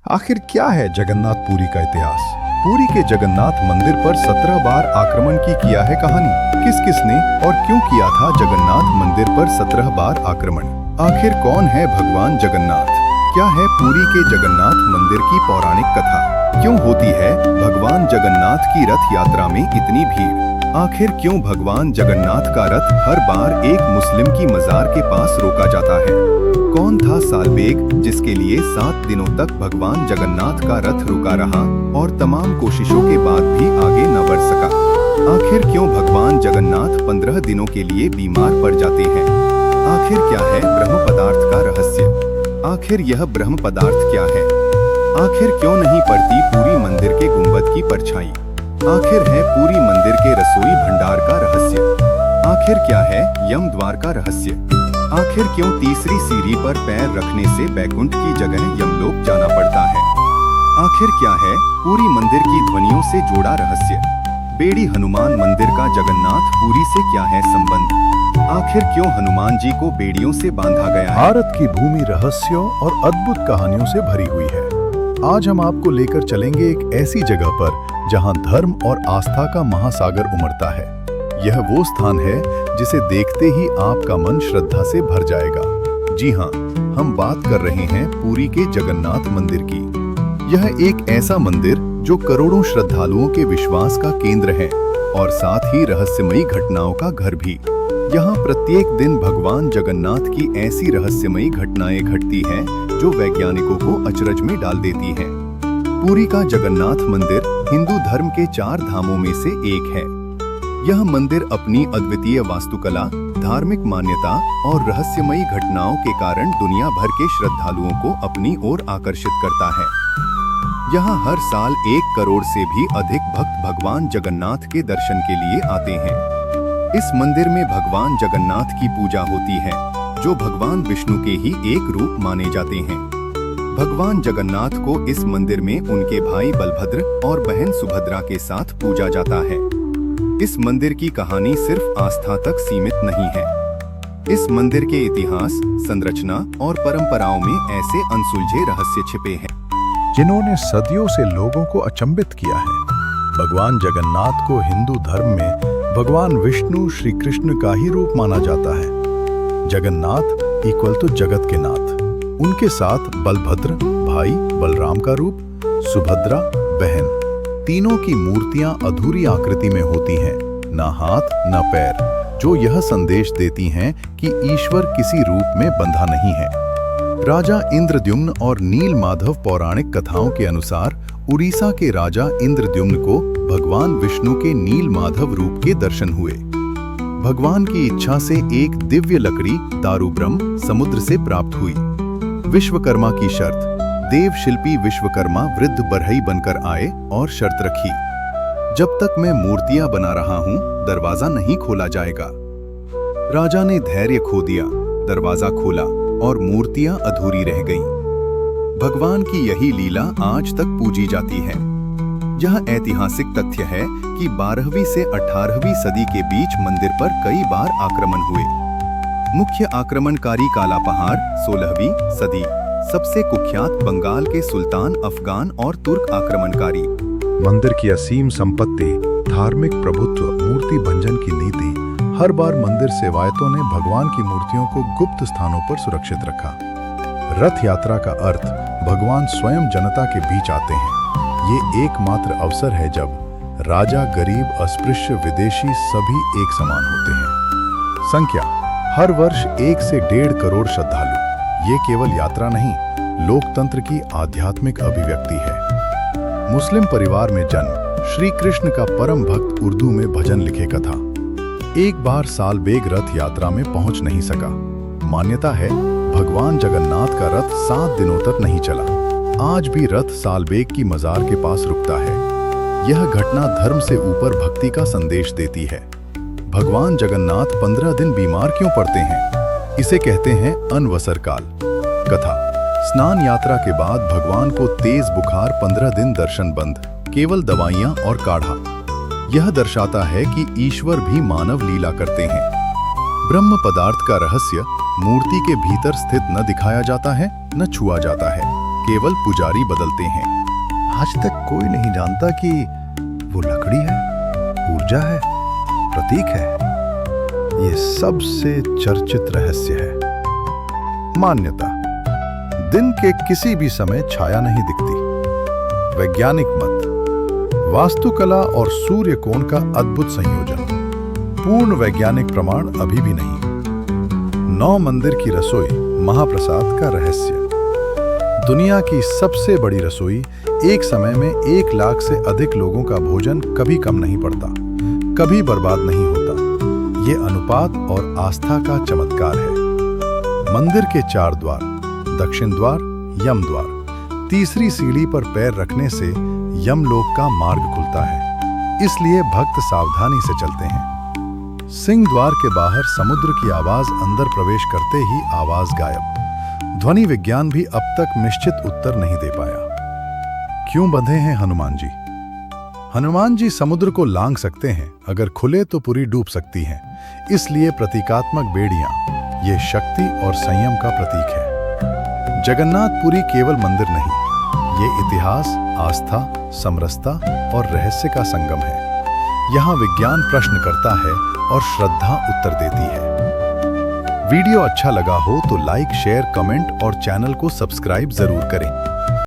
आखिर क्या है जगन्नाथपुरी का इतिहास? पुरी के जगन्नाथ मंदिर पर 17 बार आक्रमण की किया है कहानी। किस किसने और क्यों किया था जगन्नाथ मंदिर पर 17 बार आक्रमण? आखिर कौन है भगवान जगन्नाथ? क्या है पुरी के जगन्नाथ मंदिर की पौराणिक कथा? क्यों होती है भगवान जगन्नाथ की रथ यात्रा में इतनी भीड़? आखिर क्यों भगवान जगन्नाथ का रथ हर बार एक मुस्लिम की मजार के पास रोका जाता है? कौन था सालबेग जिसके लिए 7 दिनों तक भगवान जगन्नाथ का रथ रुका रहा और तमाम कोशिशों के बाद भी आगे न बढ़ सका? आखिर क्यों भगवान जगन्नाथ 15 दिनों के लिए बीमार पड़ जाते हैं? आखिर क्या है ब्रह्म पदार्थ का रहस्य? आखिर यह ब्रह्म पदार्थ क्या है? आखिर क्यों नहीं पड़ती पुरी मंदिर के गुंबद की परछाई? आखिर है पुरी मंदिर के रसोई भंडार का रहस्य? आखिर क्या है यम द्वार का रहस्य? आखिर क्यों तीसरी सीढ़ी पर पैर रखने से बैकुंठ की जगह यमलोक जाना पड़ता है? आखिर क्या है पुरी मंदिर की ध्वनियों से जुड़ा रहस्य? बेड़ी हनुमान मंदिर का जगन्नाथ पुरी से क्या है संबंध? आखिर क्यों हनुमान जी को बेड़ियों से बांधा गया है? भारत की भूमि रहस्यों और अद्भुत कहानियों से भरी हुई है। आज हम आपको लेकर चलेंगे एक ऐसी जगह पर जहां धर्म और आस्था का महासागर उमड़ता है। यह वो स्थान है जिसे देखते ही आपका मन श्रद्धा से भर जाएगा। जी हाँ, हम बात कर रहे हैं पुरी के जगन्नाथ मंदिर की। यह एक ऐसा मंदिर जो करोड़ों श्रद्धालुओं के विश्वास का केंद्र है और साथ ही रहस्यमयी घटनाओं का घर भी। यहाँ प्रत्येक दिन भगवान जगन्नाथ की ऐसी रहस्यमयी घटनाएं घटती हैं जो वैज्ञानिकों को अचरज में डाल देती हैं। पुरी का जगन्नाथ मंदिर हिंदू धर्म के 4 धामों में से एक है। यह मंदिर अपनी अद्वितीय वास्तुकला, धार्मिक मान्यता और रहस्यमयी घटनाओं के कारण दुनिया भर के श्रद्धालुओं को अपनी ओर आकर्षित करता है। यहाँ हर साल 1 करोड़ से भी अधिक भक्त भगवान जगन्नाथ के दर्शन के लिए आते हैं। इस मंदिर में भगवान जगन्नाथ की पूजा होती है, जो भगवान विष्णु के ही एक रूप माने जाते हैं। भगवान जगन्नाथ को इस मंदिर में उनके भाई बलभद्र और बहन सुभद्रा के साथ पूजा जाता है। इस मंदिर की कहानी सिर्फ आस्था तक सीमित नहीं है। इस मंदिर के इतिहास, संरचना और परंपराओं में ऐसे अनसुलझे रहस्य छिपे हैं जिन्होंने सदियों से लोगों को अचंभित किया है। भगवान जगन्नाथ को हिंदू धर्म में भगवान विष्णु श्री कृष्ण का ही रूप माना जाता है। जगन्नाथ इक्वल तो जगत के नाथ। उनके साथ बलभद्र भाई बलराम का रूप, सुभद्रा बहन। तीनों की मूर्तियां अधूरी आकृति में होती हैं, न हाथ न पैर, जो यह संदेश देती हैं कि ईश्वर किसी रूप में बंधा नहीं है। राजा इंद्रद्युम्न और नील माधव पौराणिक कथाओं के अनुसार उड़ीसा के राजा इंद्रद्युम्न को भगवान विष्णु के नील माधव रूप के दर्शन हुए। भगवान की इच्छा से एक दिव्य लकड़ी दारू ब्रह्म समुद्र से प्राप्त हुई। विश्वकर्मा की शर्त। देव शिल्पी विश्वकर्मा वृद्ध बरहई बनकर आए और शर्त रखी, जब तक मैं मूर्तियां बना रहा हूं दरवाजा नहीं खोला जाएगा। राजा ने धैर्य खो दिया, दरवाजा खोला और मूर्तियां अधूरी रह गईं। भगवान की यही लीला आज तक पूजी जाती है। यह ऐतिहासिक तथ्य है कि 12वीं से 18वीं सदी के बीच मंदिर पर कई बार आक्रमण हुए। मुख्य आक्रमणकारी काला पहाड़ 16वीं सदी, सबसे कुख्यात बंगाल के सुल्तान अफगान और तुर्क आक्रमणकारी। मंदिर की असीम संपत्ति, धार्मिक प्रभुत्व, मूर्ति भंजन की नीति, हर बार मंदिर सेवायतों ने भगवान की मूर्तियों को गुप्त स्थानों पर सुरक्षित रखा। रथ यात्रा का अर्थ भगवान स्वयं जनता के बीच आते हैं। ये एकमात्र अवसर है जब राजा, गरीब, अस्पृश्य, विदेशी सभी एक समान होते हैं। संख्या हर वर्ष 1 से 1.5 करोड़ श्रद्धालु। ये केवल यात्रा नहीं, लोकतंत्र की आध्यात्मिक अभिव्यक्ति है। मुस्लिम परिवार में जन्म, श्री कृष्ण का परम भक्त उर्दू में भजन लिखेगा था। एक बार सालबेग रथ यात्रा में पहुंच नहीं सका। मान्यता है भगवान जगन्नाथ का रथ 7 दिनों तक नहीं चला। आज भी रथ सालबेग की मजार के पास रुकता है। यह घटना धर्म से ऊपर भक्ति का संदेश देती है। भगवान जगन्नाथ 15 दिन बीमार क्यों पड़ते हैं? इसे कहते हैं अनवसर काल। कथा। स्नान यात्रा के बाद भगवान को तेज बुखार, 15 दिन दर्शन बंद, केवल दवाइयां और काढ़ा। यह दर्शाता है कि ईश्वर भी मानव लीला करते हैं। ब्रह्म पदार्थ का रहस्य मूर्ति के भीतर स्थित न दिखाया जाता है न छुआ जाता है, केवल पुजारी बदलते हैं। आज तक कोई नहीं जानता कि वो लकड़ी है, ऊर्जा है, प्रतीक है। ये सबसे चर्चित रहस्य है। मान्यता, दिन के किसी भी समय छाया नहीं दिखती। वैज्ञानिक मत, वास्तुकला और सूर्य कोण का अद्भुत संयोजन। पूर्ण वैज्ञानिक प्रमाण अभी भी नहीं। 9 मंदिर की रसोई महाप्रसाद का रहस्य। दुनिया की सबसे बड़ी रसोई एक समय में 1 लाख से अधिक लोगों का भोजन कभी कम नहीं पड़ता, कभी बर्बाद नहीं होता। ये अनुपात और आस्था का चमत्कार है। मंदिर के 4 द्वार, दक्षिण द्वार, यम द्वार। तीसरी सीढ़ी पर पैर रखने से यमलोक का मार्ग खुलता है, इसलिए भक्त सावधानी से चलते हैं। सिंह द्वार के बाहर समुद्र की आवाज अंदर प्रवेश करते ही आवाज गायब। ध्वनि विज्ञान भी अब तक निश्चित उत्तर नहीं दे पाया। क्यों बंधे हैं हनुमान जी? हनुमान जी समुद्र को लांघ सकते हैं, अगर खुले तो पुरी डूब सकती हैं। इसलिए प्रतीकात्मक बेड़ियां, ये शक्ति और संयम का प्रतीक है। जगन्नाथपुरी केवल मंदिर नहीं, ये इतिहास, आस्था, समरसता और रहस्य का संगम है। यहाँ विज्ञान प्रश्न करता है और श्रद्धा उत्तर देती है। वीडियो अच्छा लगा हो तो लाइक, शेयर, कमेंट और चैनल को सब्सक्राइब जरूर करें।